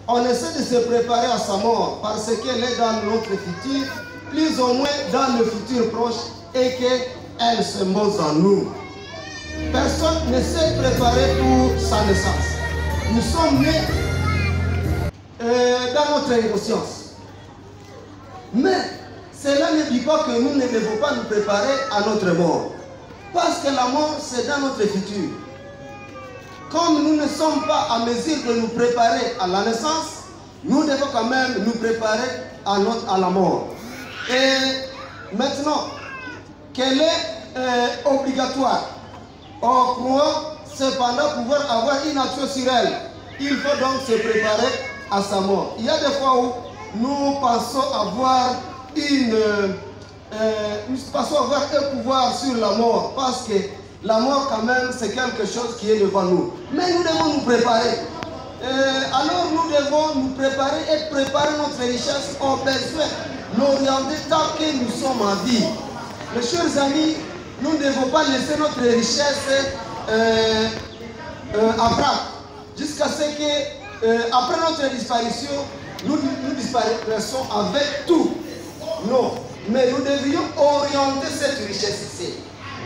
on essaie de se préparer à sa mort parce qu'elle est dans notre futur, plus ou moins dans le futur proche, et qu'elle se pose en nous. Personne ne s'est préparé pour sa naissance. Nous sommes nés dans notre inconscience. Mais cela ne dit pas que nous ne devons pas nous préparer à notre mort. Parce que la mort, c'est dans notre futur. Comme nous ne sommes pas à mesure de nous préparer à la naissance, nous devons quand même nous préparer à la mort. Et maintenant, qu'elle est obligatoire. Or, pour cependant pouvoir avoir une action sur elle, il faut donc se préparer à sa mort. Il y a des fois où nous pensons avoir un pouvoir sur la mort, parce que la mort quand même c'est quelque chose qui est devant nous. Mais nous devons nous préparer. Alors nous devons nous préparer et préparer notre richesse au besoin, l'orienter tant que nous sommes en vie. Mes chers amis, nous ne devons pas laisser notre richesse à prat, jusqu'à ce que, après notre disparition, nous disparaissons avec tout. Non, mais nous devrions orienter cette richesse ici.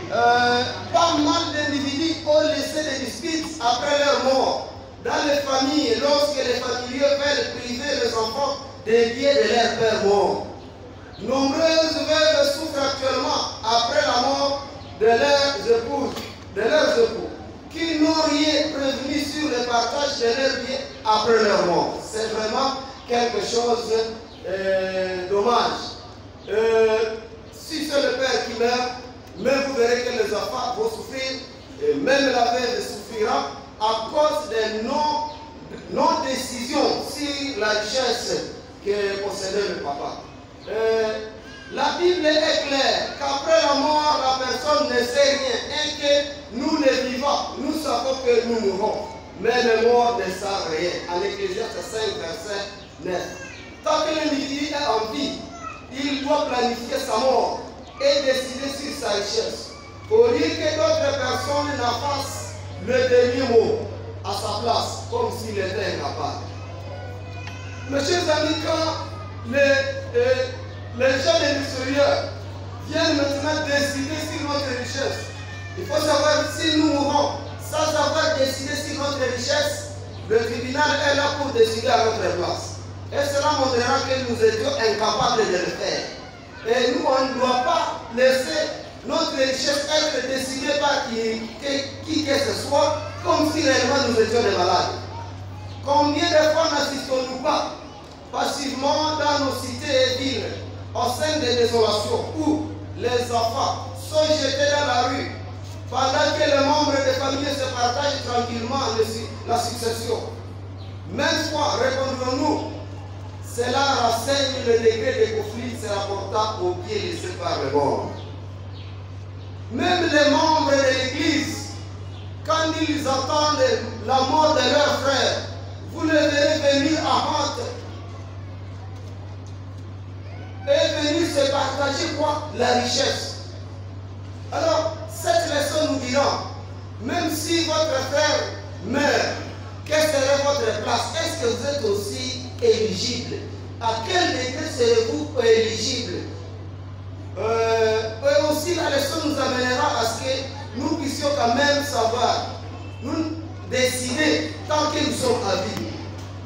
Pas mal d'individus ont laissé des disputes après leur mort. Dans les familles, lorsque les familiers veulent priver les enfants des biens de leur père mort. Nombreuses veuves souffrent actuellement après la mort de leurs époux, qui n'ont rien prévenu sur le partage de leurs biens après leur mort. C'est vraiment quelque chose de dommage. Si c'est le père qui meurt, mais vous verrez que les enfants vont souffrir, et même la veuve souffrira à cause des non-décisions sur la richesse que possédait le papa. La Bible est claire qu'après la mort, la personne ne sait rien et que nous les vivants, nous savons que nous mourrons. Mais le mort ne sait rien. En Ecclésiaste 5, verset 9. Tant que l'individu est en vie, il doit planifier sa mort et décider sur sa richesse. Au lieu que d'autres personnes n'en fassent le dernier mot à sa place, comme s'il était incapable. Mes chers amis, quand les gens de l'extérieur viennent maintenant décider sur notre richesse, il faut savoir si nous mourrons sans avoir décidé sur notre richesse, le tribunal est là pour décider à notre place. Et cela montrera que nous étions incapables de le faire. Et nous, on ne doit pas laisser notre richesse être décidée par qui que ce soit, comme si réellement nous étions des malades. Combien de fois n'assistons-nous pas passivement dans nos cités et villes, au sein des désolations, où les enfants sont jetés dans la rue, pendant que les membres des familles se partagent tranquillement la succession? Même fois, répondrons-nous, cela renseigne le degré de conflit se rapportant aux pieds laissés par les morts. Même les membres de l'Église, quand ils entendent la mort de leurs frères, vous les verrez venir à hâte et venir se partager quoi? La richesse. Alors, cette leçon nous dira, même si votre frère meurt, quelle serait votre place? Est-ce que vous êtes aussi éligible? À quel degré serez-vous éligible? Et aussi, la leçon nous amènera à ce que nous puissions quand même savoir, nous décider tant que nous sommes à vie.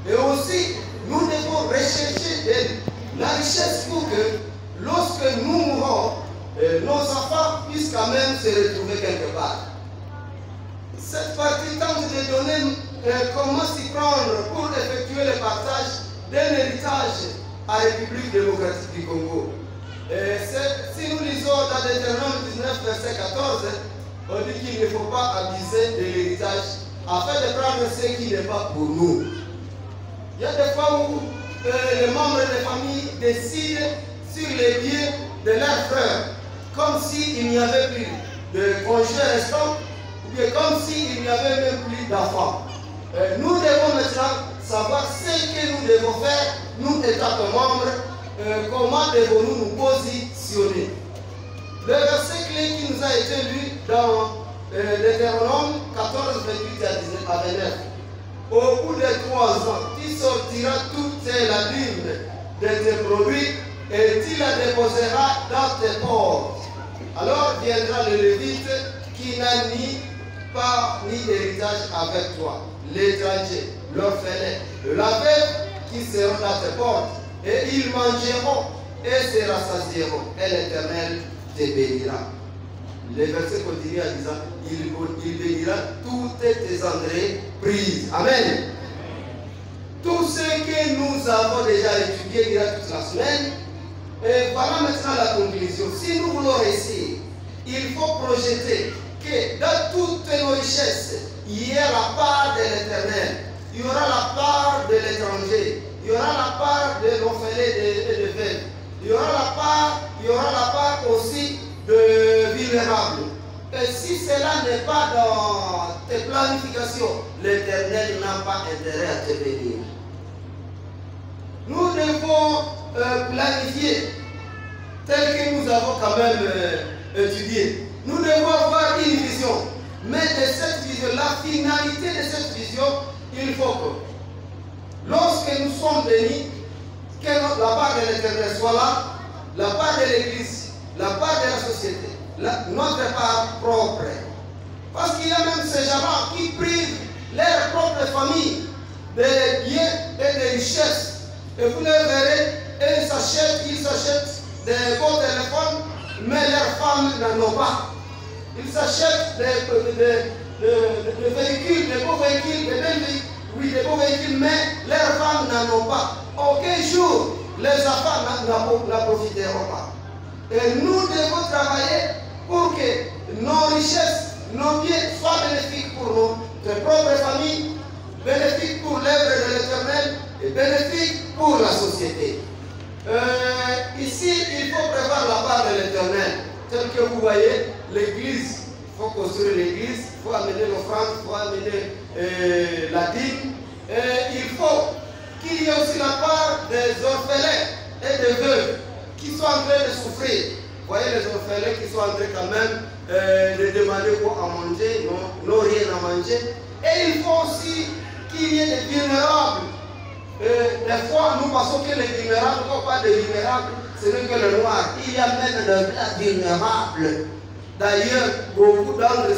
Et aussi, nous devons rechercher la richesse pour que, lorsque nous mourrons, nos enfants puissent quand même se retrouver quelque part. Cette partie tente de donner comment s'y prendre pour effectuer le partage d'un héritage à la République démocratique du Congo. Si nous lisons dans Deutéronome 19, verset 14, on dit qu'il ne faut pas abuser de l'héritage afin de prendre ce qui n'est pas pour nous. Il y a des fois où les membres des familles décident sur les biens de leurs frères, comme s'il n'y avait plus de conjoints restants, ou bien comme s'il n'y avait même plus d'enfants. Nous devons maintenant savoir ce que nous devons faire, nous étant membres, comment devons-nous nous positionner. Le verset clé qui nous a été lu dans Deutéronome 14, 28 à 29. Au bout de 3 ans, tu sortiras toute la lune de tes produits et tu la déposeras dans tes portes. Alors viendra le Lévite qui n'a ni part ni héritage avec toi, l'étranger, l'orphelin, la veuve qui seront dans tes portes, et ils mangeront et se rassasieront, et l'Éternel te bénira. Le verset continue en disant, il bénira toutes tes entreprises. Amen. Tout ce que nous avons déjà étudié toute la semaine, et voilà maintenant la conclusion. Si nous voulons réussir, il faut projeter que dans toutes nos richesses, il y a la part de l'Éternel, il y aura la part de l'étranger, il y aura la part de l'orphelin et de veuve, il y aura la part aussi de vulnérables. Et si cela n'est pas dans tes planifications, l'Éternel n'a pas intérêt à te bénir. Nous devons planifier tel que nous avons quand même étudié. Nous devons avoir une vision. Mais de cette vision, la finalité de cette vision, il faut que lorsque nous sommes bénis, que la part de l'Éternel soit là, la part de l'Église, la part de la société, notre part propre. Parce qu'il y a même ces gens-là qui privent leur propre famille de biens et de richesses. Et vous les verrez, ils s'achètent des beaux téléphones, mais leurs femmes n'en ont pas. Ils s'achètent des véhicules, des beaux véhicules, des beaux véhicules, mais leurs femmes n'en ont pas. Aucun jour, les enfants n'en profiteront pas. Et nous devons travailler pour que nos richesses, nos biens soient bénéfiques pour notre propre famille, bénéfiques pour l'œuvre de l'Éternel et bénéfiques pour la société. Ici, il faut prévoir la part de l'Éternel. Tel que vous voyez, l'église, il faut construire l'église, il faut amener l'offrande, il faut amener la dîme. Et il faut qu'il y ait aussi la part des orphelins et des veuves qui sont en train de souffrir. Vous voyez les orphelins qui sont en train quand même de demander quoi à manger, n'ont rien à manger. Et il faut aussi qu'il y ait des vulnérables. Des fois, nous pensons que les vulnérables, quand on parle de vulnérables, ce n'est que le noir. Il y a même des blancs vulnérables. D'ailleurs, beaucoup d'entre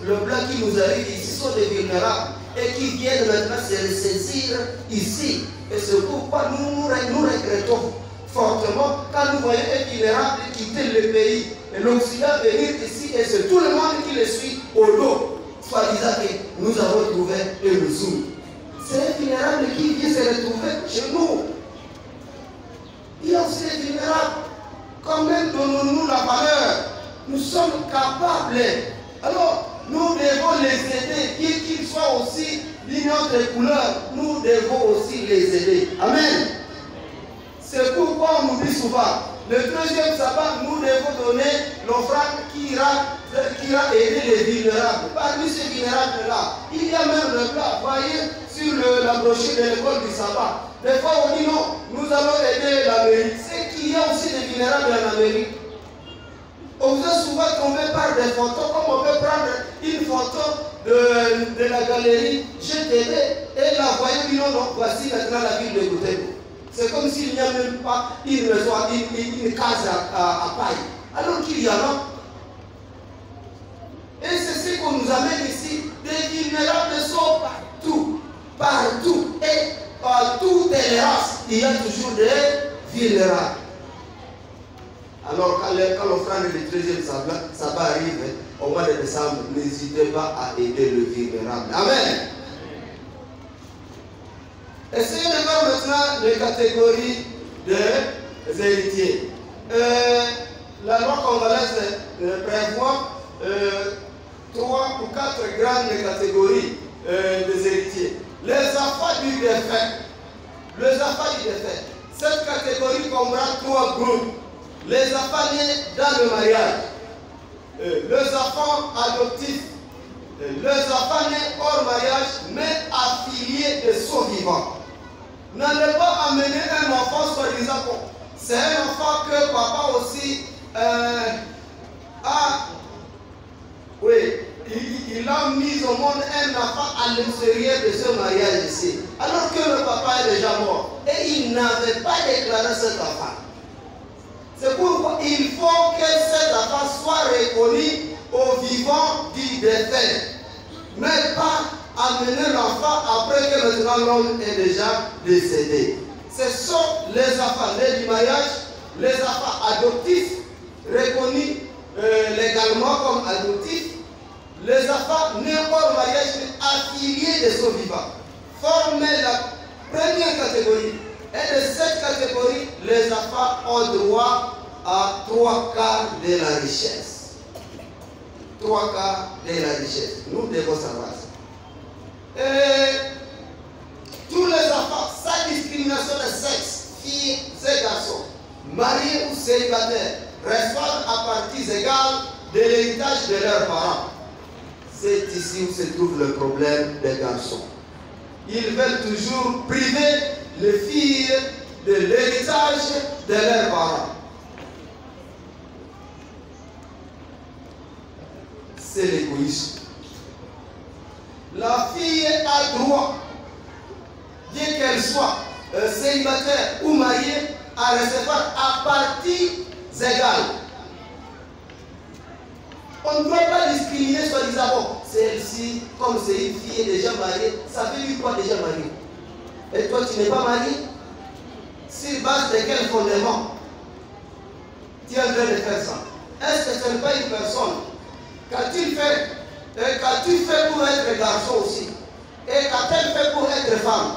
le blanc qui nous arrive ici sont des vulnérables et qui viennent maintenant se ressaisir ici. Et c'est pourquoi nous regrettons fortement quand nous voyons un vulnérable quitter le pays et l'Occident venir ici et c'est tout le monde qui le suit au dos, soi-disant que nous avons trouvé un ressource. C'est un vulnérable qui vient se retrouver chez nous. Il y a aussi des vulnérables. Quand même, donnons-nous la valeur. Nous sommes capables. Alors, nous devons les aider, bien qu'ils soient aussi d'une autre couleur. Nous devons aussi les aider. Amen. C'est pourquoi on nous dit souvent, le 3e sabbat, nous devons donner l'offrande qui ira aider les vulnérables. Parmi ces vulnérables-là, il y a même le plat. Voyez sur la brochure de l'école du sabbat. Des fois, on dit non, nous allons aider l'Amérique. C'est qu'il y a aussi des vulnérables en Amérique. On vous a souvent tombé par des photos, comme on peut prendre une photo de la galerie GTV et la voyer, dit non, non, voici maintenant la ville de Butembo. C'est comme s'il n'y a même pas une maison, une case à paille. Alors qu'il y en a. Et c'est ce qu'on nous amène ici. Des vulnérables sont partout. Partout. Et par toutes les races, il y a toujours des vulnérables. Alors, quand l'offrande du 13e sabbat arrive, au mois de décembre, n'hésitez pas à aider le vulnérable. Amen. Essayons de voir maintenant les catégories des héritiers. La loi congolaise prévoit 3 ou 4 grandes catégories des héritiers. Les enfants du défunt. Les enfants du défunt. Cette catégorie comprend 3 groupes. Les enfants nés dans le mariage. Les enfants adoptifs. Les enfants nés hors mariage, mais affiliés de son vivant. N'allez pas amener un enfant soi-disant bon. C'est un enfant que papa aussi a. Oui, il a mis au monde un enfant à l'extérieur de ce mariage ici, alors que le papa est déjà mort. Et il n'avait pas déclaré cet enfant. C'est pourquoi il faut que cet enfant soit reconnu au vivant du défunt. Mais pas amener l'enfant après que maintenant l'homme est déjà décédé. Ce sont les enfants nés du mariage, les enfants adoptifs, reconnus légalement comme adoptifs, les enfants nés hors mariage mais affiliés de son vivant. Forment la première catégorie. Et de cette catégorie, les enfants ont droit à 3/4 de la richesse. 3/4 de la richesse. Nous devons savoir ça. Et tous les enfants, sans discrimination de sexe, filles et garçons, mariés ou célibataires, reçoivent à parties égales de l'héritage de leurs parents. C'est ici où se trouve le problème des garçons. Ils veulent toujours priver les filles de l'héritage de leurs parents. C'est l'égoïsme. La fille a droit, bien qu'elle soit célibataire ou mariée, à recevoir à parties égales. On ne doit pas discriminer soi-disant, bon, celle-ci, comme c'est une fille déjà mariée, ça veut dire quoi déjà mariée? Et toi, tu n'es pas marié? Sur base de quel fondement tu es en train de faire ça? Est-ce que ce n'est pas une personne? Qu'a-t-il fait? Qu'a-t-il fait pour être garçon aussi? Et qu'a-t-elle fait pour être femme?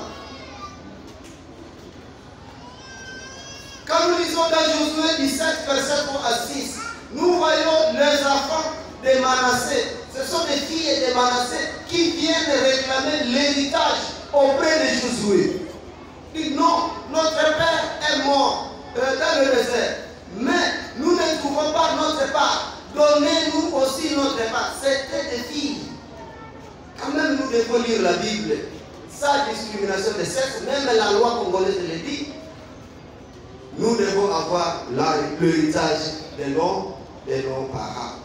Quand nous lisons dans Josué 17, verset 3 à 6, nous voyons les enfants de Manassé. Ce sont des filles de Manassé qui viennent réclamer l'héritage auprès de Josué. Ils disent non, notre père est mort dans le désert, mais nous ne trouvons pas notre part. Donnez-nous aussi notre part. C'était des filles. Quand même, nous devons lire la Bible sans discrimination de sexe, même la loi congolaise le dit. Nous devons avoir l'héritage de nos parents.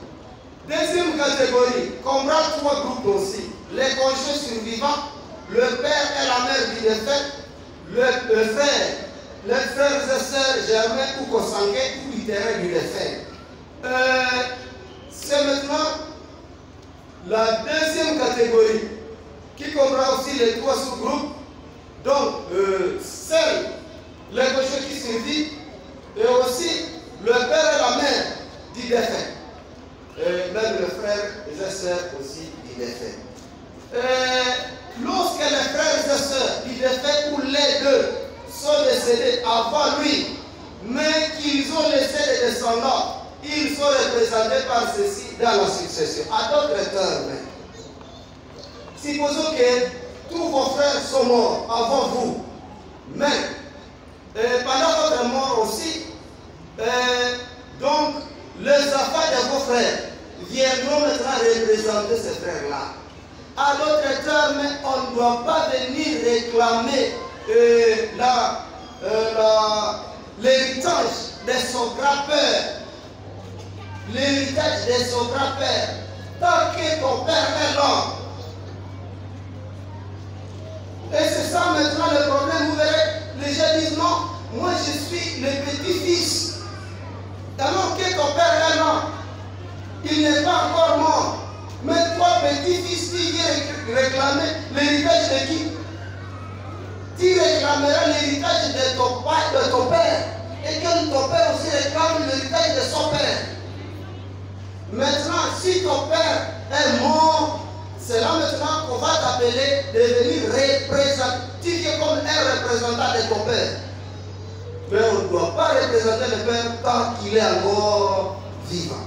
Deuxième catégorie, comprend 3 groupes aussi. Les conjoints survivants, le père et la mère du défunt, le frère, les frères et sœurs germains ou consanguins ou littéraires du défunt. C'est maintenant la deuxième catégorie qui comprend aussi les 3 sous-groupes. Donc, seuls les conjoints qui survivent et aussi le père et la mère du défunt. Même le frère et les sœurs aussi du défunt. Lorsque les frères et sœurs du défunt ou les deux sont décédés avant lui, mais qu'ils ont laissé des descendants, ils sont représentés par ceci dans la succession. À d'autres termes, supposons que tous vos frères sont morts avant vous, mais pendant votre mort aussi, donc les enfants de vos frères viendront maintenant représenter ces frères-là. À d'autres termes, on ne doit pas venir réclamer l'héritage de son grand-père. L'héritage de son grand-père. Tant que ton père est là. Et c'est ça maintenant le problème. Vous verrez, les gens disent non, moi je suis le petit-fils. Alors que ton père est là. Il n'est pas encore mort. Mais toi, petit-fils, tu viens réclamer l'héritage de qui? Tu réclameras l'héritage de ton père. Et que ton père aussi réclame l'héritage de son père. Maintenant, si ton père est mort, c'est là maintenant qu'on va t'appeler de devenir représentant. Tu viens comme un représentant de ton père. Mais on ne doit pas représenter le père tant qu'il est encore vivant.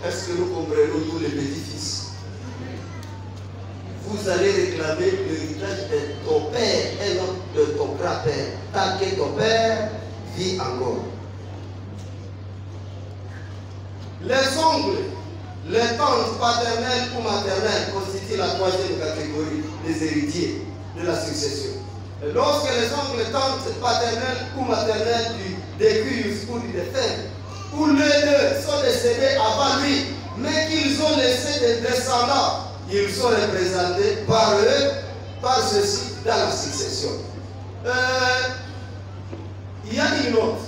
Est-ce que nous comprenons tous les petits-fils? Vous allez réclamer l'héritage de ton père et non de ton grand-père, tant que ton père vit encore. Les oncles, les tantes paternelles ou maternelles constituent la 3e catégorie des héritiers de la succession. Et lorsque les oncles, tantes paternelles ou maternelles du décus ou du défunt, où les deux sont décédés avant lui, mais qu'ils ont laissé des descendants. Ils sont représentés par eux, par ceux-ci, dans la succession. Il y a une autre.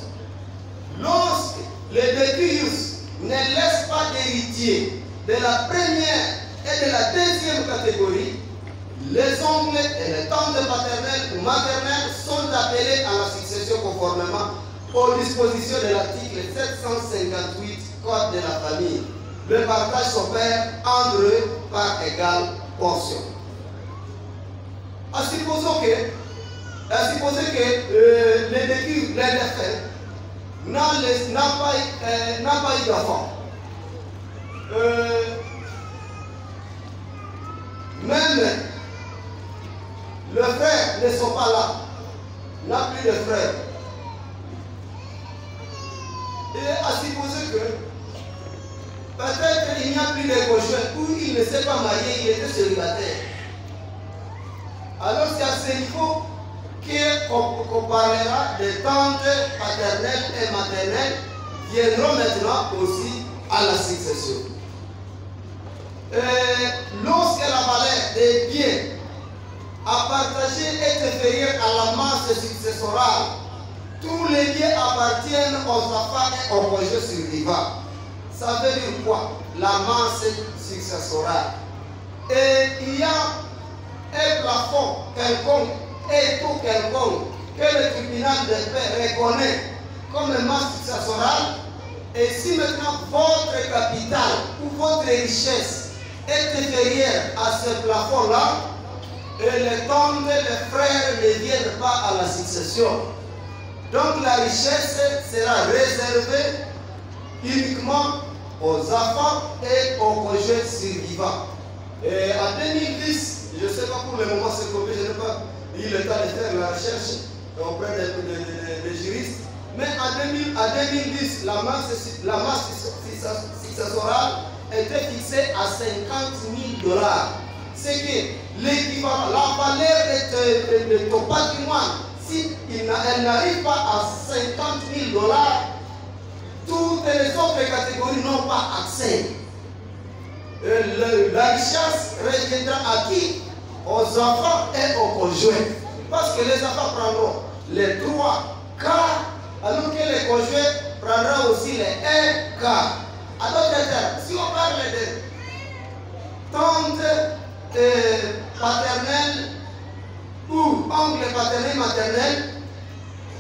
Lorsque les décurius ne laissent pas d'héritier de la première et de la deuxième catégorie, les oncles et les tantes paternelles ou maternelles sont appelés à la succession conformément aux dispositions de l'article 758 Code de la famille. Le partage s'opère entre eux par égale portion. À supposer que les décurius, les défunts, n'a pas eu d'enfant. Même les frères ne sont pas là, n'a plus de frères. Et à supposer que peut-être il n'y a plus de conjoint ou il ne s'est pas marié, il était célibataire. Alors c'est à ce niveau qu'on parlera des tantes paternelles et maternelles viendront maintenant aussi à la succession. Lorsque la valeur des biens à partager est inférieure à la masse successorale, tous les biens appartiennent aux enfants et aux conjoints survivants. Ça veut dire quoi? La masse successorale. Et il y a un plafond quelconque et tout quelconque que le tribunal de paix reconnaît comme masse successorale. Et si maintenant votre capital ou votre richesse est inférieure à ce plafond-là, et les tantes, les frères ne viennent pas à la succession. Donc la richesse sera réservée uniquement aux enfants et aux conjoints survivants. Et en 2010, je ne sais pas pour le moment ce qu'on fait, je n'ai pas eu le temps de faire la recherche auprès des juristes, mais en 2010, la masse successorale était fixée à 50 000 $. C'est que l'équivalent, la valeur de ton patrimoine, si elle n'arrive pas à 50 000 $, toutes les autres catégories n'ont pas accès. La richesse reviendra à qui? Aux enfants et aux conjoints. Parce que les enfants prendront les 3 quarts, alors que les conjoints prendront aussi les 1 quart. À d'autres termes, si on parle de tantes paternelles ou oncles paternels maternels,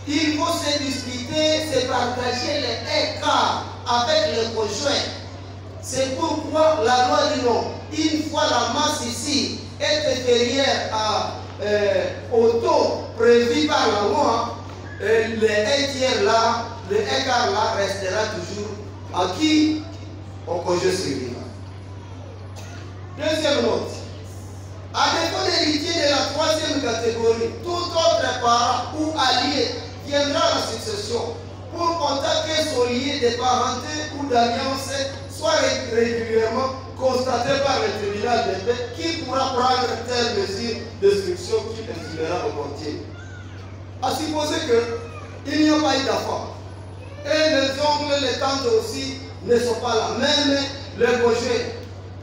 il faut se disputer, se partager les 1 quart avec les conjoints. C'est pourquoi la loi dit non. Une fois la masse ici est inférieure au taux prévu par la loi, le 1 tiers là, le 1 quart là restera toujours à qui? Au conjoint survivant. Deuxième note. À défaut d'héritier de la 3e catégorie, tout autre parent ou allié viendra à la succession pour autant que son lien de parenté ou d'alliance soit régulièrement constaté par le tribunal de paix qui pourra prendre telle mesure d'instruction qui estimera opportune. À supposer qu'il n'y a pas eu d'enfant et les oncles, les tantes aussi ne sont pas là, même les conjoints,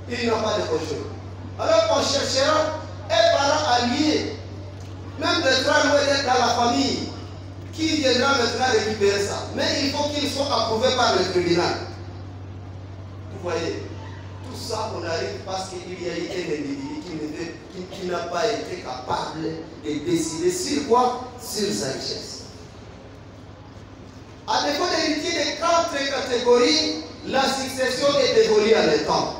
il n'y a pas de conjoint. Alors on cherchera un parent allié, même de très loin d'être dans la famille, qui viendra maintenant récupérer ça. Mais il faut qu'il soit approuvé par le tribunal. Vous voyez, tout ça on arrive parce qu'il y a eu un individu qui n'a pas été capable de décider sur quoi? Sur sa richesse. À défaut d'héritier des 4 catégories, la succession est dévolue à l'état.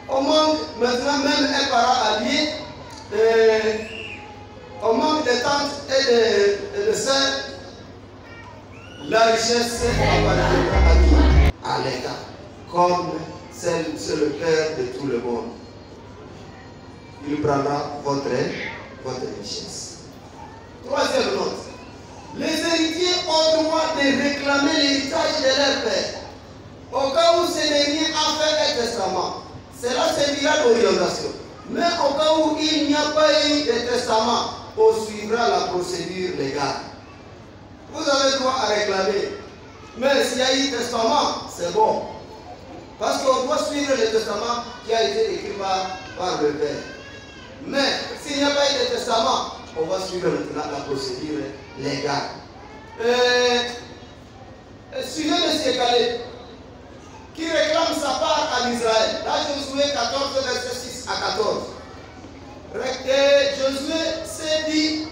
On manque maintenant même un parent allié, on manque de tantes et de sœurs, la richesse appartiendra à qui? À l'État, comme c'est le Père de tout le monde. Il prendra votre richesse. Troisième note. Les héritiers ont droit de réclamer l'héritage de leur père. Au cas où ce dernier a fait un testament, cela servira d'orientation. Mais au cas où il n'y a pas eu de testament, on suivra la procédure légale. Vous avez droit à réclamer. Mais s'il y a eu testament, c'est bon. Parce qu'on doit suivre le testament qui a été écrit par le Père. Mais s'il n'y a pas eu de testament, on va suivre maintenant la procédure légale. Suivez M. Caleb, qui réclame sa part à Israël. Là, Josué 14, verset 6 à 14. Et Josué s'est dit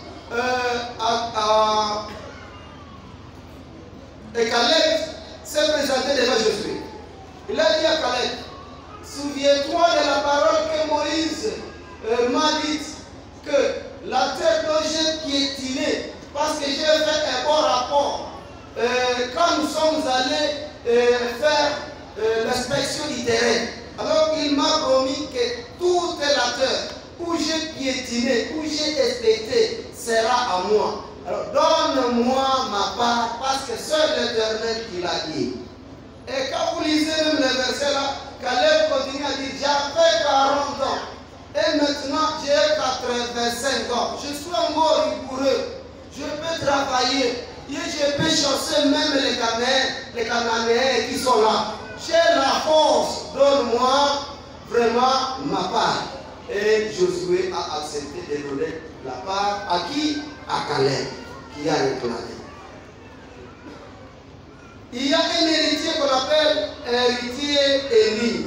et Caleb s'est présenté devant Josué. Il a dit à Caleb, souviens-toi de la parole que Moïse m'a dite, que la terre dont j'ai piétiné, parce que j'ai fait un bon rapport, quand nous sommes allés faire l'inspection du terrain, alors il m'a promis que toute la terre où j'ai piétiné, où j'ai respecté, sera à moi. Alors donne-moi ma part, parce que seul l'Éternel qui l'a dit. Et quand vous lisez même le verset là, Caleb continue à dire, j'avais 40 ans. Et maintenant j'ai 85 ans. Je suis encore rigoureux. Je peux travailler. Et je peux chasser même les Cananéens qui sont là. J'ai la force. Donne-moi vraiment ma part. Et Josué a accepté de donner la part à qui? À Caleb, qui a réclamé. Il y a un héritier qu'on appelle héritier Élie,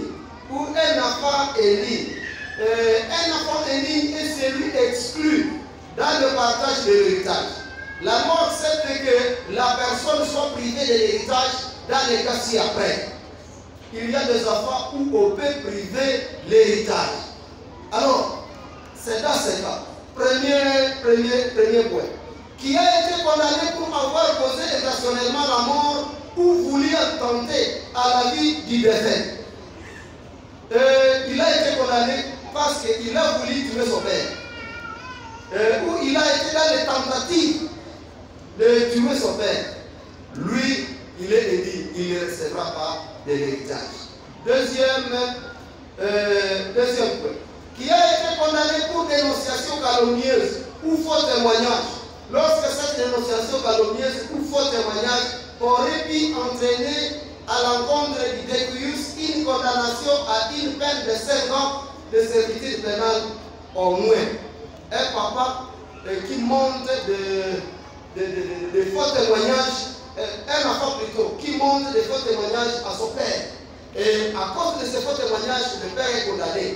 ou un enfant Élie. Un enfant Élie est celui exclu dans le partage de l'héritage. La mort, c'est que la personne soit privée de l'héritage dans les cas ci-après. Il y a des enfants où on peut priver l'héritage. Alors, c'est dans ce cas. Premier point. Qui a été condamné pour avoir causé intentionnellement la mort ou voulu tenter à la vie du défunt. Il a été condamné parce qu'il a voulu tuer son père. Ou il a été dans les tentatives de tuer son père. Lui, il est dit, il ne recevra pas de l'héritage. Deuxième point. Qui a été condamné pour dénonciation calomnieuse ou faux témoignage. Lorsque cette dénonciation calomnieuse ou faux témoignage aurait pu entraîner à l'encontre du décueillus une condamnation à une peine de 5 ans de servitude pénale au moins. Un papa qui monte de faux témoignages, un enfant plutôt, qui monte de faux témoignages à son père. Et à cause de ces faux témoignages, le père est condamné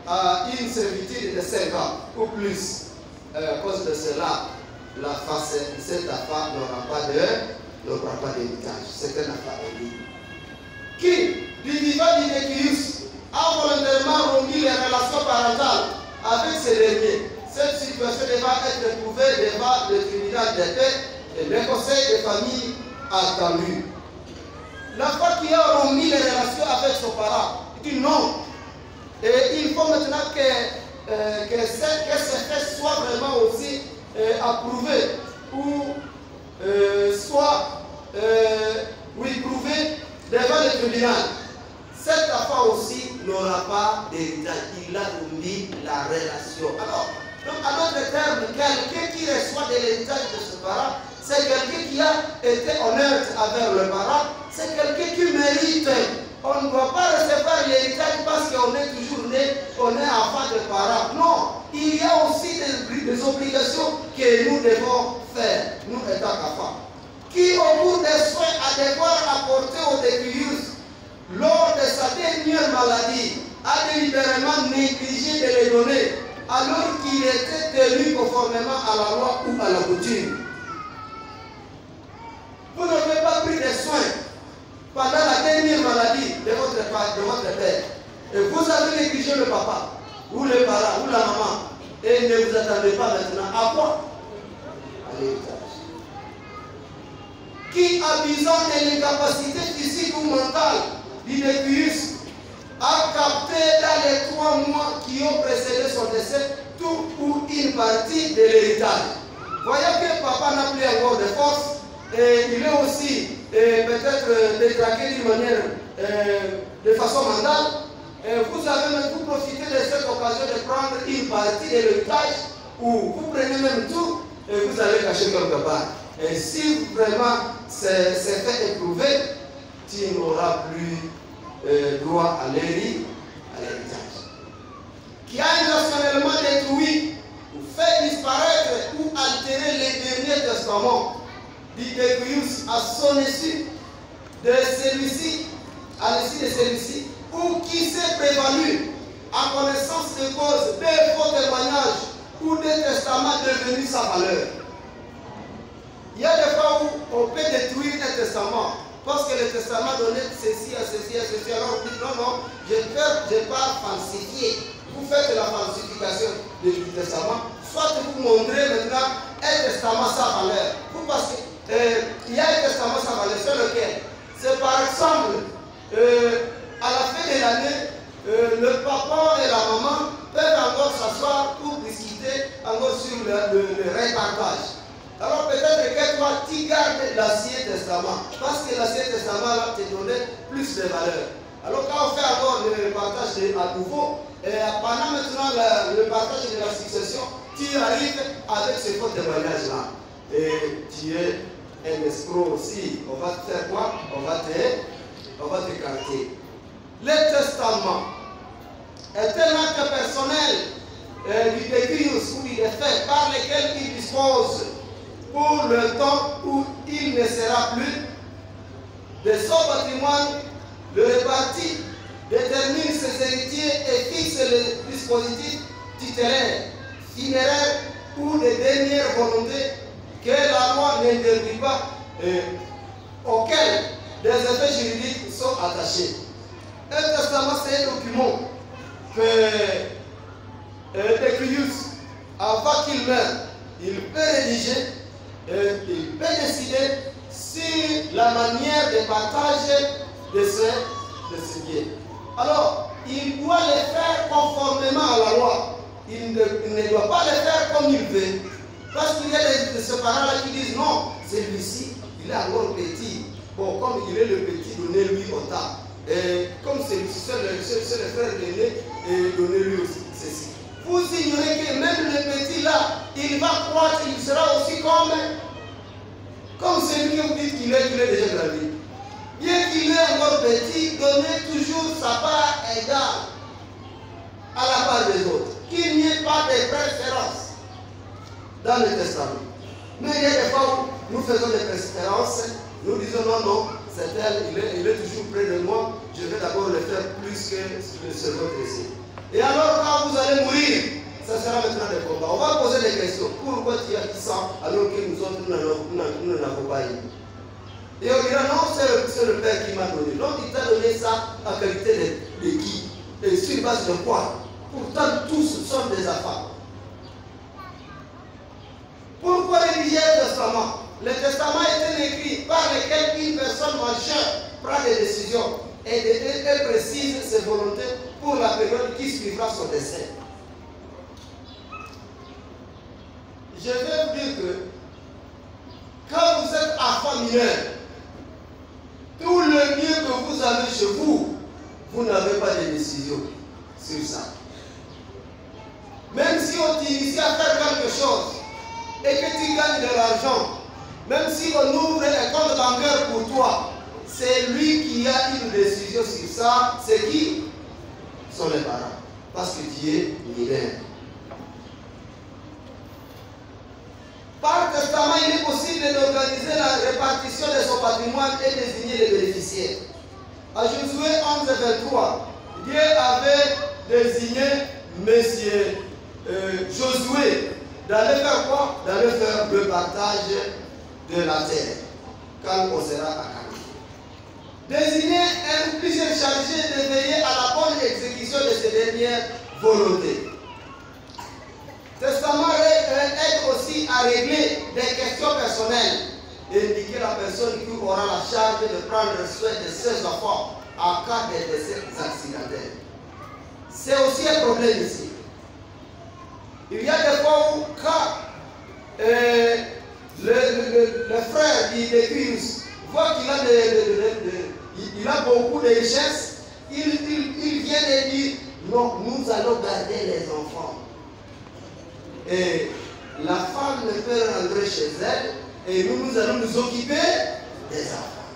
à une servitude de 5 ans ou plus. À cause de cela, cet enfant n'aura pas d'héritage. C'est un enfant libre. Qui, du vivant du décueillus, a volontairement rompu les relations parentales avec ces derniers. Cette situation devra être prouvée devant le tribunal de paix et le conseil de famille attendu. L'enfant qui a rompu les relations avec son parent dit non. Et il faut maintenant que ce fait soit vraiment aussi approuvé ou soit prouvé devant le tribunal. Cet enfant aussi n'aura pas d'héritage. Il a rompu la relation. Alors, donc à notre terme, quelqu'un qui reçoit de l'héritage de ce parent, c'est quelqu'un qui a été honnête avec le parent, c'est quelqu'un qui mérite. On ne doit pas recevoir l'héritage parce qu'on est toujours né, on est enfant de parents. Non, il y a aussi des obligations que nous devons faire, nous étant enfants. Qui au cours des soins a devoir apporter au décueillus lors de sa dernière maladie, a délibérément négligé de les donner, alors qu'il était tenu conformément à la loi ou à la coutume. Vous n'avez pas pris des soins pendant la dernière maladie de votre père. Et vous avez négligé le papa, ou le parent, ou la maman. Et ne vous attendez pas maintenant à quoi? À l'héritage. Qui, abusant de l'incapacité physique ou mentale du décueillus, a capté dans les 3 mois qui ont précédé son décès tout ou une partie de l'héritage. Voyez que papa n'a plus encore de force et il est aussi peut-être détraqué d'une manière de façon mentale. Vous avez même profité de cette occasion de prendre une partie de l'héritage ou vous prenez même tout et vous allez cacher quelque part. Et si vraiment c'est fait éprouvé, tu n'auras plus droit à l'héritage, qui a intentionnellement détruit ou fait disparaître ou altérer les derniers testaments d'Idécrius à son insu, de celui-ci, à l'issue de celui-ci, ou qui s'est prévalu à connaissance de cause des faux témoignages ou des testaments devenus sans valeur. Il y a des fois où on peut détruire un testament parce que le testament donnait ceci à ceci à ceci. Alors on dit non, non, je n'ai pas falsifié. Vous faites la falsification du testament. Soit vous montrez maintenant un testament sans valeur. Vous parce qu'il y a un testament sans valeur, c'est lequel? C'est par exemple, à la fin de l'année, le papa et la maman peuvent encore s'asseoir pour discuter encore sur le répartage. Alors peut-être que toi, tu gardes l'Ancien Testament, parce que l'Ancien Testament là, te donnait plus de valeur. Alors quand on fait encore le répartage à nouveau, pendant maintenant le partage de la succession, tu arrives avec ce faux témoignage-là. Et tu es un escroc aussi. On va te faire quoi? On va te carter. Le testament est un acte personnel du Décrius ou du défunt par lequel il dispose pour le temps où il ne sera plus de son patrimoine, le répartit, détermine ses héritiers et fixe le dispositif tutélaire, funéraire ou de dernière volonté que la loi n'interdit pas auxquels des effets juridiques sont attachés. Un testament, c'est un document que Décrius, avant qu'il meure, il peut rédiger, il peut décider sur la manière de partage de ce bien. Alors, il doit le faire conformément à la loi. Il ne doit pas le faire comme il veut. Parce qu'il y a des parents-là qui disent non, celui-ci, il est encore petit. Bon, comme il est le petit, donnez-lui autant. Et comme celui-ci, c'est le frère aîné, donnez-lui aussi ceci. Vous ignorez que même le petit là, il va croître, il sera aussi comme celui que vous dites qu'il est déjà gravé. Bien qu'il est encore petit, donnez toujours sa part égale à la part des autres. Qu'il n'y ait pas de préférence dans le testament. Mais il y a des fois où nous faisons des préférences, nous disons non, non, c'est elle, il est toujours près de moi, je vais d'abord le faire plus que ce votre ici. Et alors quand vous allez mourir, ça sera maintenant des combats. On va poser des questions. Pourquoi tu as dit ça alors que nous autres, nous n'avons pas eu? Et on dira non, c'est le Père qui m'a donné. Non, il t'a donné ça en qualité de qui? Et sur base de quoi? Pourtant, tous sont des affaires. Pourquoi rédiger un testament? Le testament est un écrit par lequel une personne majeure prend des décisions et elle précise ses volontés pour la période qui suivra son décès. Je vais vous dire que quand vous êtes enfant mineur, tout le bien que vous avez chez vous, vous n'avez pas de décision sur ça. Même si on t'initie à faire quelque chose et que tu gagnes de l'argent, même si on ouvre un compte bancaire pour toi, c'est lui qui a une décision sur ça. C'est qui? Sont les parents. Parce que tu es mineur. Par testament, il est possible d'organiser la répartition de son patrimoine et désigner les bénéficiaires. À Josué 11 et 23, Dieu avait désigné Monsieur Josué d'aller faire quoi? D'aller faire le partage de la terre quand on sera à Canaan. Désigner plusieurs chargés de veiller à la bonne exécution de ces dernières volontés. Testament aide aussi à régler des questions personnelles et indiquer la personne qui aura la charge de prendre soin de ses enfants en cas de décès accidentel. C'est aussi un problème ici. Il y a des fois où quand le frère d'Idécrius voit qu'il a beaucoup de richesses, il vient et dit non, nous allons garder les enfants. Et la femme ne peut rentrer chez elle et nous allons nous occuper des enfants.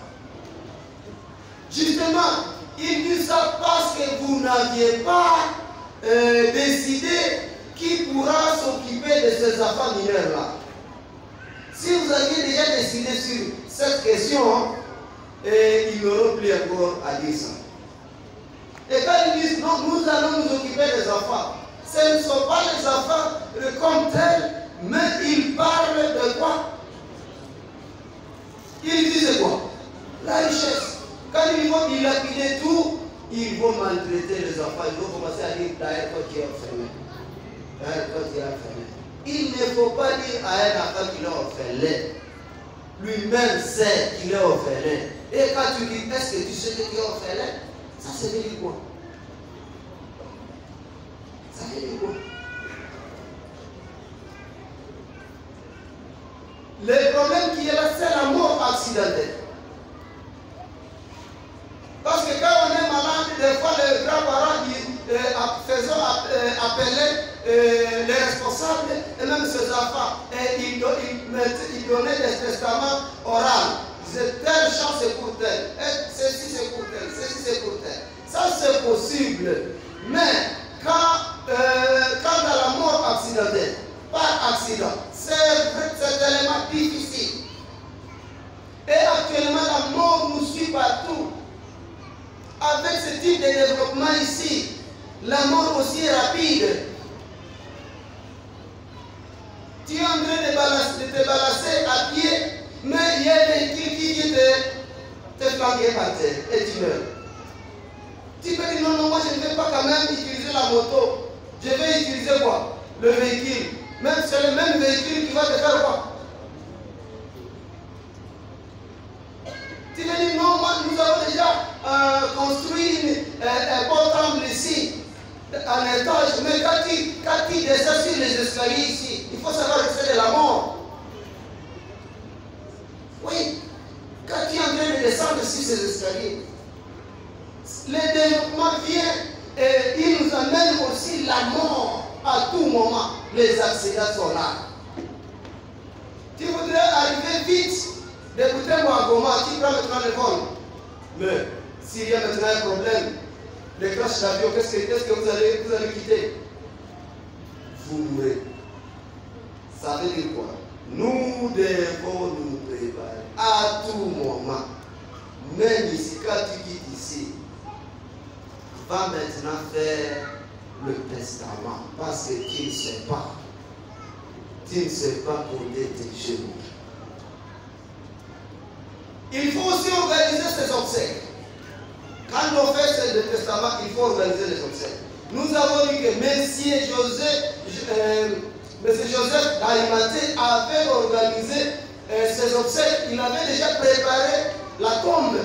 Justement, Il dit ça parce que vous n'aviez pas décidé qui pourra s'occuper de ces enfants mineurs-là. Si vous aviez déjà décidé sur cette question, ils n'auront plus encore à dire ça. Et quand ils disent non, nous allons nous occuper des enfants, ce ne sont pas les enfants comme tels, mais ils parlent de quoi? Ils disent quoi? La richesse. Quand ils vont dilapider tout, ils vont maltraiter les enfants. Ils vont commencer à dire d'ailleurs toi qui es enfermé. D'ailleurs toi qui es enfermé. Il ne faut pas dire à un enfant qu'il est orphelin. Lui-même sait qu'il est orphelin. Et quand tu dis est-ce que tu sais que tu es orphelin? Ça veut dire quoi? Ça veut dire quoi? Le problème qui est là, c'est la mort accidentelle. Parce que quand on est malade, des fois les grands-parents faisant appeler les responsables et même ses enfants, et ils donnaient des testaments oraux. Ils disaient telle chance c'est pour tel, ceci c'est pour tel, ceci c'est pour tel. Ça c'est possible. Mais quand dans la mort accidentelle, par accident, c'est tellement difficile. Et actuellement la mort nous suit partout. Avec ce type de développement ici, la mort aussi est rapide. Tu es en train de te balancer à pied, mais il y a un véhicule qui vient te flanquer par terre et tu meurs. Tu peux dire non, moi je ne vais pas quand même utiliser la moto. Je vais utiliser quoi? Le véhicule. Même c'est le même véhicule qui va te faire quoi? Tu veux dire non, moi nous avons déjà construit un portable ici, un étage, mais quand tu descends sur les escaliers ici, il faut savoir que c'est de la mort. Oui, quand tu es en train de descendre sur ces escaliers, le développement vient et il nous amène aussi la mort à tout moment. Les accidents sont là. Tu voudrais arriver vite d'écouter moi à Goma, qui prend maintenant le vol. Mais s'il y a maintenant un problème, le crash d'avion, qu'est-ce que vous allez quitter? Vous mourrez. Ça veut dire quoi? Nous devons nous préparer à tout moment. Même ici, quand tu quittes ici, va maintenant faire le testament parce que tu ne sais pas. Tu ne sais pas compter tes genoux. Il faut aussi organiser ses obsèques. Quand on fait le testament, il faut organiser les obsèques. Nous avons dit que Monsieur Joseph d'Arimathée avait organisé ses obsèques. Il avait déjà préparé la tombe.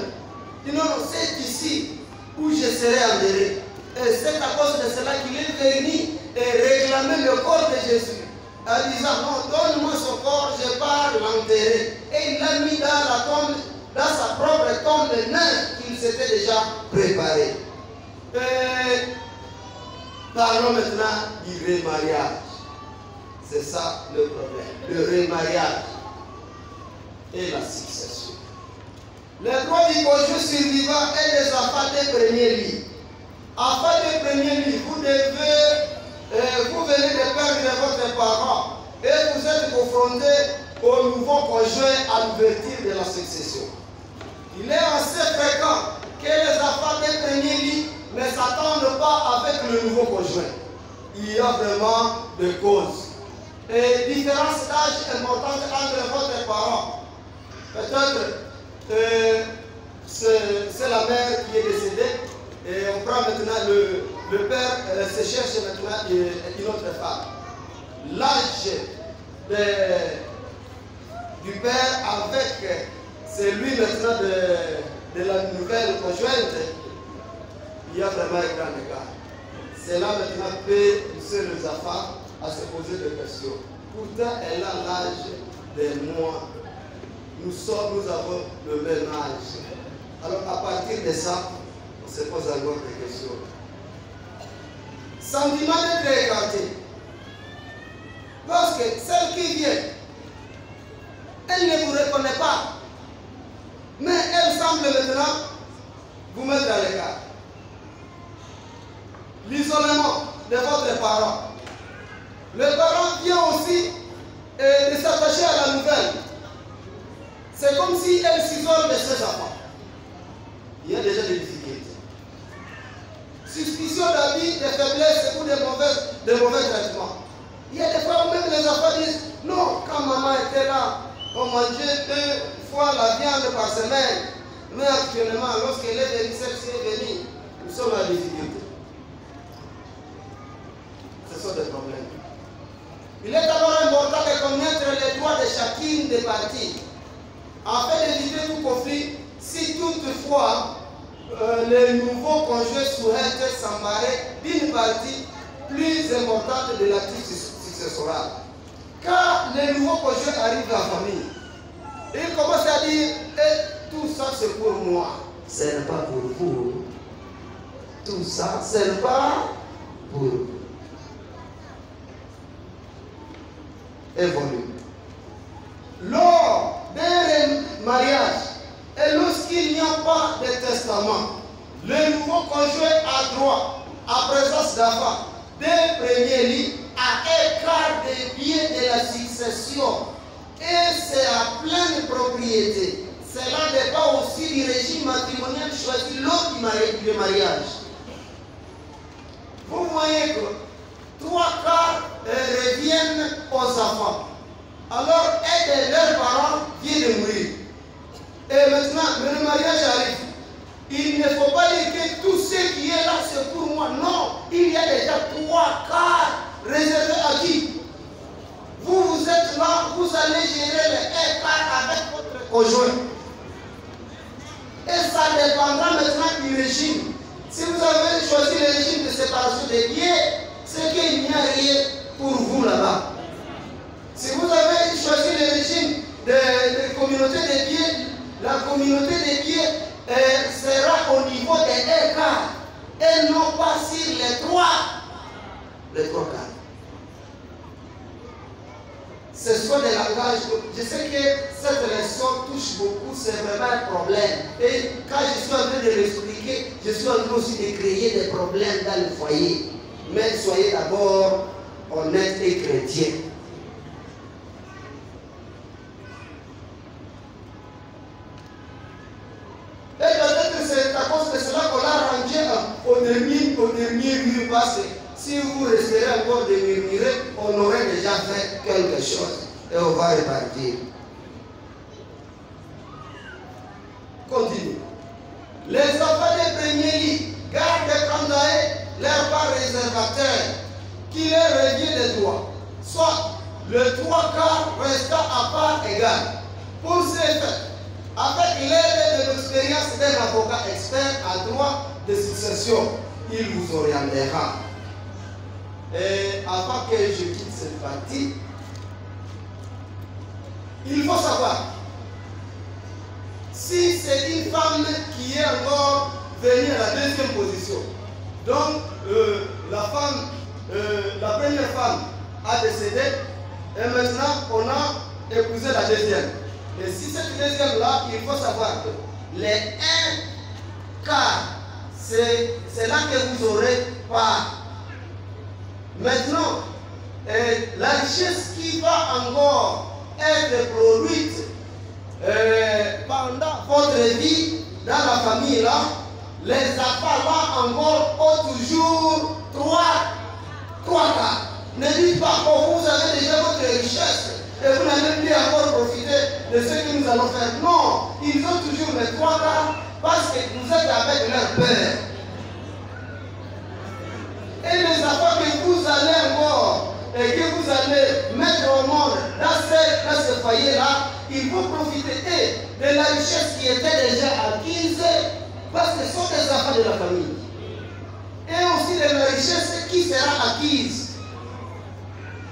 Il dit non, c'est ici où je serai enterré. Et c'est à cause de cela qu'il est venu et réclamer le corps de Jésus. En disant non, donne-moi son corps, je pars l'enterrer. Et il l'a mis dans la tombe, dans sa propre tombe neuve qu'il s'était déjà préparé. Parlons maintenant du remariage. C'est ça le problème. Le remariage et la succession. Les droits du conjoint survivant et les enfants des premiers lits. Enfants des premiers lits, vous venez de perdre votre parent et vous êtes confronté au nouveau conjoint à l'ouverture de la succession. Il est assez fréquent que les enfants des premiers lits ne s'attendent pas avec le nouveau conjoint. Il y a vraiment des causes. Et différences d'âge importantes entre votre parent. Peut-être c'est la mère qui est décédée et on prend maintenant le père se cherche maintenant une autre femme. L'âge du père avec celui maintenant de la nouvelle conjointe, il y a vraiment un grand écart. Cela maintenant peut pousser les enfants à se poser des questions. Pourtant, elle a l'âge de moi. Nous avons le même âge. Alors, à partir de ça, on se pose encore des questions. Sentiment d'être écarté. Parce que celle qui vient, elle ne vous reconnaît pas. Mais elle semble maintenant vous mettre à l'écart. l'isolement de votre parent. Le parent vient aussi de s'attacher à la nouvelle. C'est comme si elle s'isole de ses enfants. Il y a déjà des difficultés. Suspicion d'habits, de faiblesses ou de mauvais traitements. Il y a des fois où même les enfants disent non, quand maman était là, on mangeait 2 fois la viande par semaine. Mais actuellement, lorsqu'elle est venue, celle-ci est venue, nous sommes en difficulté. Ce sont des problèmes. Il est d'abord important de connaître les droits de chacune des parties, afin d'éviter tout conflit. Si toutefois les nouveaux conjoints souhaitent s'emparer d'une partie plus importante de l'actif successoral. Quand les nouveaux conjoints arrivent en famille, ils commencent à dire tout ça c'est pour moi. Ce n'est pas pour vous. Tout ça, ce n'est pas pour vous. Évolue. Lors d'un mariage, et lorsqu'il n'y a pas de testament, le nouveau conjoint a droit, à présence d'enfants, d'un premier lit à écart des biens de la succession. Et c'est à pleine propriété. Cela dépend aussi du régime matrimonial choisi lors du mariage. Vous voyez que 3 quarts reviennent aux enfants. Alors, un de leurs parents vient de mourir. Et maintenant, le mariage arrive. Il ne faut pas dire que tout ce qui est là, c'est pour moi. Non, il y a déjà 3 quarts réservés à qui? Vous êtes là, vous allez gérer les 1 quart avec votre conjoint. Et ça dépendra maintenant du régime. Si vous avez choisi le régime de séparation des biens, c'est qu'il n'y a rien pour vous là-bas. Si vous avez choisi le régime de communauté des biens, la communauté des biens sera au niveau des 1 quart et non pas sur les 3 quarts. Ce sont des langages. Je sais que cette leçon touche beaucoup, c'est vraiment un problème. Et quand je suis en train de l'expliquer, je suis en train aussi de créer des problèmes dans le foyer. Mais soyez d'abord honnêtes et chrétiens. Et peut-être c'est à cause de cela qu'on l'a rangé au dernier lieu passé. Si vous resterez encore de murmurer, on aurait déjà fait quelque chose. Et on va repartir. Continue. Les enfants des premiers lits gardent quant à eux leur part réservataire qui leur revient des droits. Soit le 3 quarts restant à part égale. Pour ce fait, avec l'aide de l'expérience d'un avocat expert en droit de succession, il vous orientera. Et avant que je quitte cette partie, il faut savoir si c'est une femme qui est encore venue à la 2e position. Donc la première femme a décédé et maintenant on a épousé la 2e. Et si cette 2e là, il faut savoir que les 1 quart, c'est là que vous aurez part. Maintenant, la richesse qui va encore être produite pendant votre vie dans la famille là, les enfants là encore ont toujours 3 quarts. Ne dites pas que vous avez déjà votre richesse et vous n'avez plus encore profité de ce que nous allons faire. Non, ils ont toujours les 3 quarts parce que vous êtes avec leur père. Et les enfants que vous allez encore et que vous allez mettre au monde dans ce foyer-là, ils vont profiter de la richesse qui était déjà acquise parce que ce sont des enfants de la famille. Et aussi de la richesse qui sera acquise.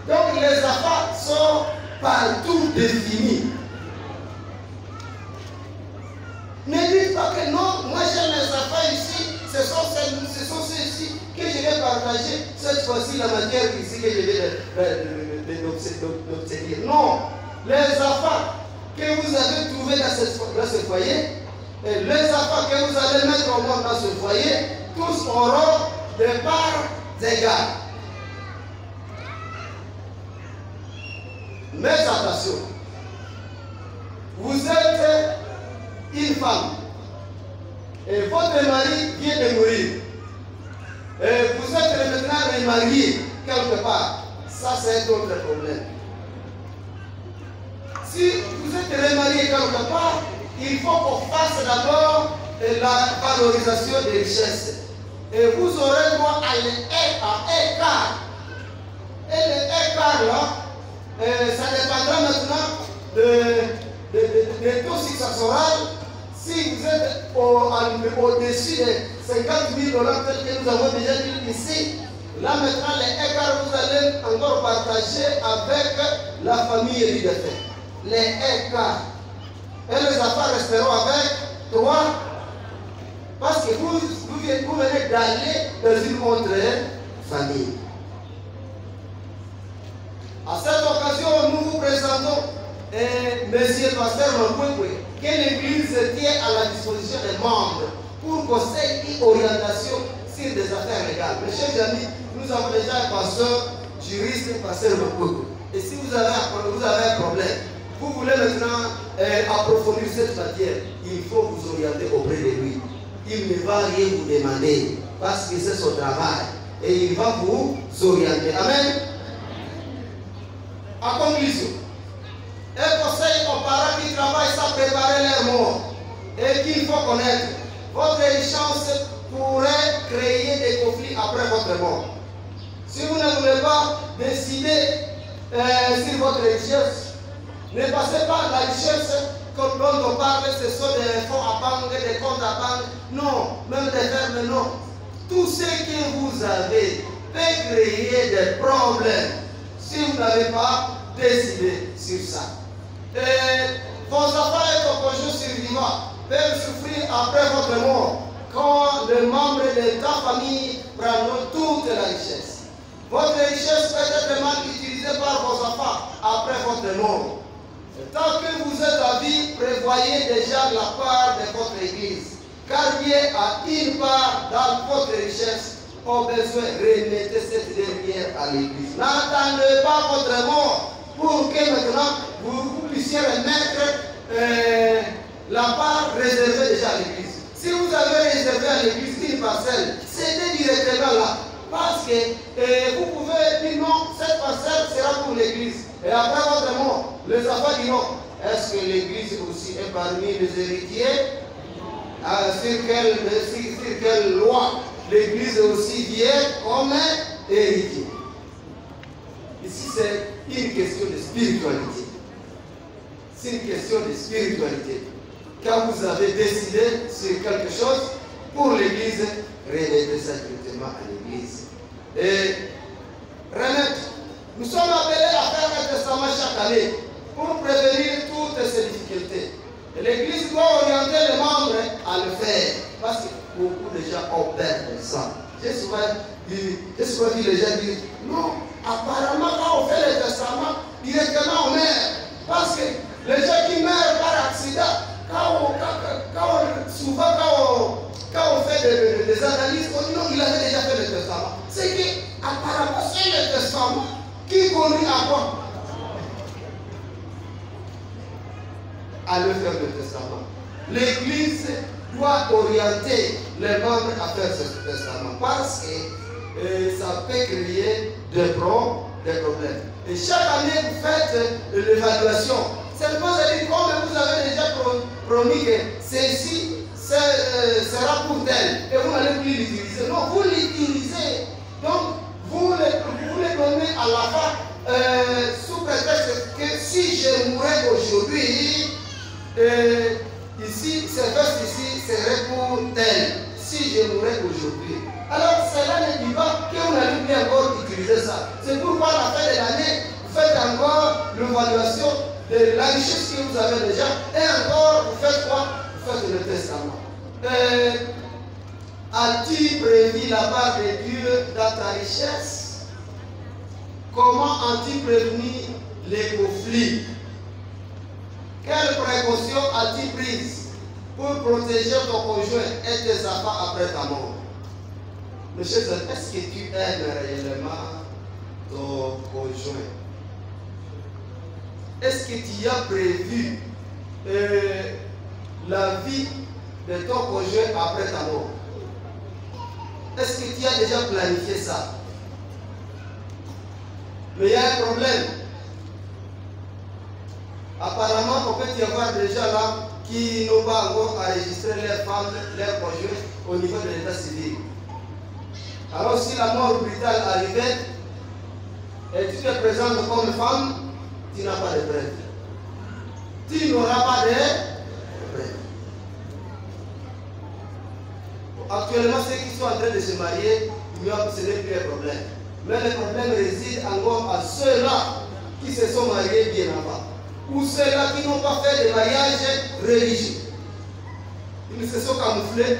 Donc les enfants sont partout définis. Ne dites pas que non, moi j'ai mes enfants ici, ce sont ceux-ci que je vais partager cette fois-ci la matière ici que je vais d'obtenir. Non, les enfants que vous avez trouvés dans ce foyer, et les enfants que vous allez mettre au monde dans ce foyer, tous auront de parts égales. Mais attention, vous êtes une femme et votre mari vient de mourir. Et vous êtes maintenant remarié quelque part. Ça, c'est un autre problème. Si vous êtes remarié quelque part, il faut qu'on fasse d'abord la valorisation des richesses. Et vous aurez droit à l'écart. Et l'écart là, ça dépendra maintenant de taux successoral. Si vous êtes au-dessus des 50 000 $ tel que nous avons déjà dit ici, là maintenant les écarts, vous allez encore partager avec la famille héréditaire. Les écarts. Et les affaires resteront avec toi. Parce que vous venez d'aller dans une autre famille. À cette occasion, nous vous présentons Monsieur le Pasteur Mokwe, que l'Église tient à la disposition des membres pour conseil et orientation sur des affaires légales. Mes chers amis, nous avons déjà un pasteur juriste, Pasteur Mokwe. Et si vous avez un problème, vous voulez maintenant approfondir cette matière, il faut vous orienter auprès de lui. Il ne va rien vous demander parce que c'est son travail et il va vous orienter. Amen. En conclusion, un conseil aux parents qui travaillent sans préparer leur mort et qu'il faut connaître. Votre chance pourrait créer des conflits après votre mort. Si vous ne voulez pas décider sur votre richesse, ne passez pas la richesse dont on parle, ce sont des fonds à banque, des comptes à banque, non, même des fermes, non. Tout ce que vous avez peut créer des problèmes si vous n'avez pas décidé sur ça. Vos enfants et vos conjoints survivants peuvent souffrir après votre mort quand les membres de ta famille prendront toute la richesse. Votre richesse peut être mal utilisée par vos enfants après votre mort. Tant que vous êtes à vie, prévoyez déjà la part de votre église. Car Dieu a une part dans votre richesse. Au besoin, remettez cette dernière à l'église. N'attendez pas votre mort pour que maintenant vous puissiez remettre la part réservée déjà à l'église. Si vous avez réservé à l'église une parcelle, cédez directement là. Parce que vous pouvez dire non, cette parcelle sera pour l'église. Et après votre mort, les enfants diront, est-ce que l'église aussi est parmi les héritiers? Sur quelle loi l'église aussi vient comme héritier? Ici, c'est une question de spiritualité. C'est une question de spiritualité. Quand vous avez décidé sur quelque chose pour l'église, remettez ça directement à l'église. Et remettre. Nous sommes appelés à faire un testament chaque année pour prévenir toutes ces difficultés. Et l'église doit orienter les membres à le faire. Parce que beaucoup de gens ont peur de ça. J'ai souvent vu les gens dire, non, apparemment quand on fait le testament, directement on meurt. Parce que les gens qui meurent par accident, souvent quand on fait des analyses, on dit non, il avait déjà fait le testament. C'est qu'apparemment c'est le testament qui conduit à quoi? À le faire le testament. L'église doit orienter les membres à faire ce testament parce que ça peut créer des problèmes. Et chaque année, vous faites l'évaluation. C'est pas dire comme vous avez déjà promis que ceci sera pour tel et vous n'allez plus l'utiliser. Non, vous l'utilisez. Donc, vous les donnez à la fin sous prétexte que si je mourais aujourd'hui, ici, ces vestes ici seraient pour tel. Si je mourais aujourd'hui. Alors, cela ne dit pas que vous n'allez plus encore utiliser ça. C'est pourquoi à la fin de l'année, vous faites encore l'évaluation de la richesse que vous avez déjà. Et encore, vous faites quoi? Vous faites le testament. As-tu prévu la part de Dieu dans ta richesse? Comment as-tu prévenu les conflits? Quelles précautions as-tu prises pour protéger ton conjoint et tes enfants après ta mort? Mes chers amis, est-ce que tu aimes réellement ton conjoint? Est-ce que tu as prévu la vie de ton conjoint après ta mort? Est-ce que tu as déjà planifié ça? Mais il y a un problème. Apparemment, on peut y avoir des gens là qui n'ont pas encore enregistré leurs femmes, leurs conjoints au niveau de l'état civil. Alors si la mort brutale arrivait et tu te présentes comme femme, tu n'as pas de preuve. Tu n'auras pas de preuve. Actuellement, ceux qui sont en train de se marier, ce n'est plus un problème. Mais le problème réside encore à ceux-là qui se sont mariés bien avant. Ou ceux-là qui n'ont pas fait de mariage religieux. Ils se sont camouflés.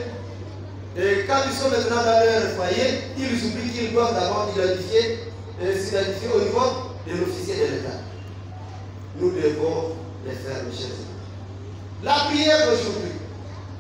Et quand ils sont maintenant dans leur foyer, ils oublient qu'ils doivent d'abord s'identifier au niveau de l'officier de l'État. Nous devons les faire, mes chers amis. La prière d'aujourd'hui.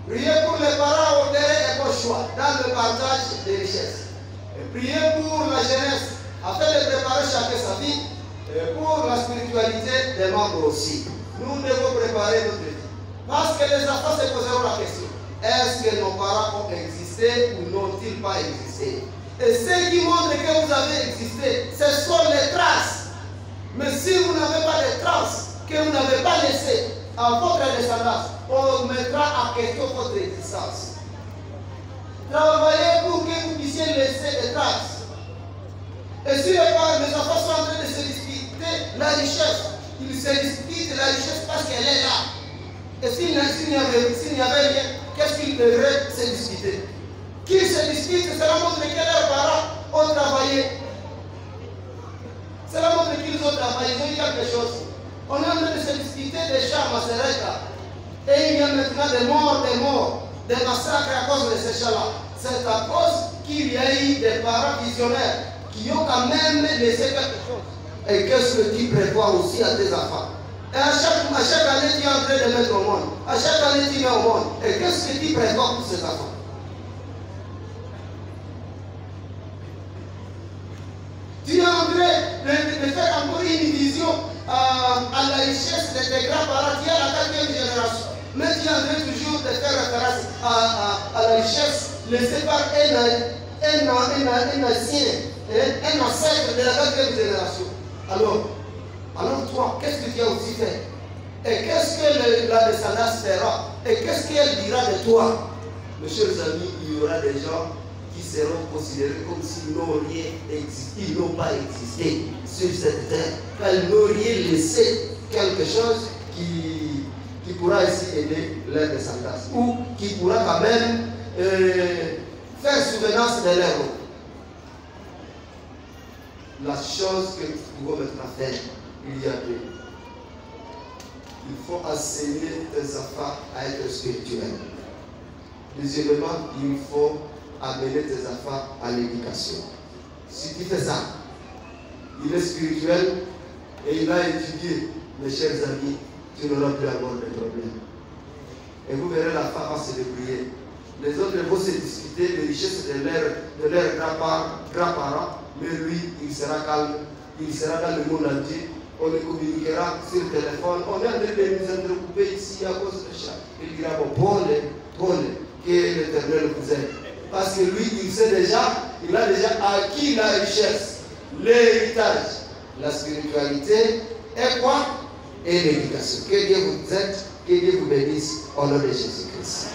Priez pour les parents opérés et pour choix dans le partage des richesses. Et priez pour la jeunesse afin de préparer chacun sa vie. Et pour la spiritualité des membres aussi. Nous devons préparer notre vie. Parce que les enfants se poseront la question. Est-ce que nos parents ont existé ou n'ont-ils pas existé? Et ce qui montre que vous avez existé, ce sont les traces. Mais si vous n'avez pas de traces, que vous n'avez pas laissées à votre descendance, on mettra à question votre existence. Travaillez pour que vous puissiez laisser des traces. Et si les enfants sont en train de se disputer la richesse, ils se disputent la richesse parce qu'elle est là. Et s'il n'y avait rien, qu'est-ce qu'ils devraient se disputer? Qu'ils se disputent, cela montre que leurs parents ont travaillé. Cela montre qu'ils ont travaillé, ils ont eu quelque chose. On est en train de se disputer des chars Masereka. Et il y a maintenant des morts, des massacres à cause de ces chars-là. C'est à cause qu'il y a eu des parents visionnaires qui ont quand même laissé quelque chose. Et qu'est-ce que tu prévois aussi à tes enfants? Et à chaque année, tu es en train de mettre au monde. À chaque année, tu mets au monde. Et qu'est-ce que tu prévois pour ces enfants? Tu es en train de faire encore une vision à la richesse de tes grands-parents. Tu es à la 4e génération. Mais tu es en train toujours de faire référence à la richesse laissée par un ancien, un ancêtre de la 4e génération. Alors toi, qu'est-ce que tu as aussi fait? Et qu'est-ce que la descendance fera? Et qu'est-ce qu'elle dira de toi? Mes chers amis, il y aura des gens qui seront considérés comme s'ils n'ont rien existé, ils n'ont pas existé sur cette terre, car ils n'ont rien laissé quelque chose qui pourra ainsi aider leur descendance, ou qui pourra quand même faire souvenance de leur nom. La chose que nous pouvons maintenant faire, il y a deux. Il faut enseigner tes enfants à être spirituels. Deuxièmement, il faut amener tes enfants à l'éducation. Si tu fais ça, il est spirituel et il a étudié, mes chers amis, tu n'auras plus à avoir de problème. Et vous verrez la femme va se débrouiller. Les autres vont se discuter des richesses de leurs grands-parents, mais lui, il sera calme, il sera dans le monde entier. On le communiquera sur le téléphone. On est en train de nous entrecouper ici à cause de ça. Il dira, bon, Paul, que l'Éternel vous aide. Parce que lui, il sait déjà, il a déjà acquis la richesse, l'héritage, la spiritualité, et quoi? Et l'éducation. Que Dieu vous aide, que Dieu vous bénisse au nom de Jésus-Christ.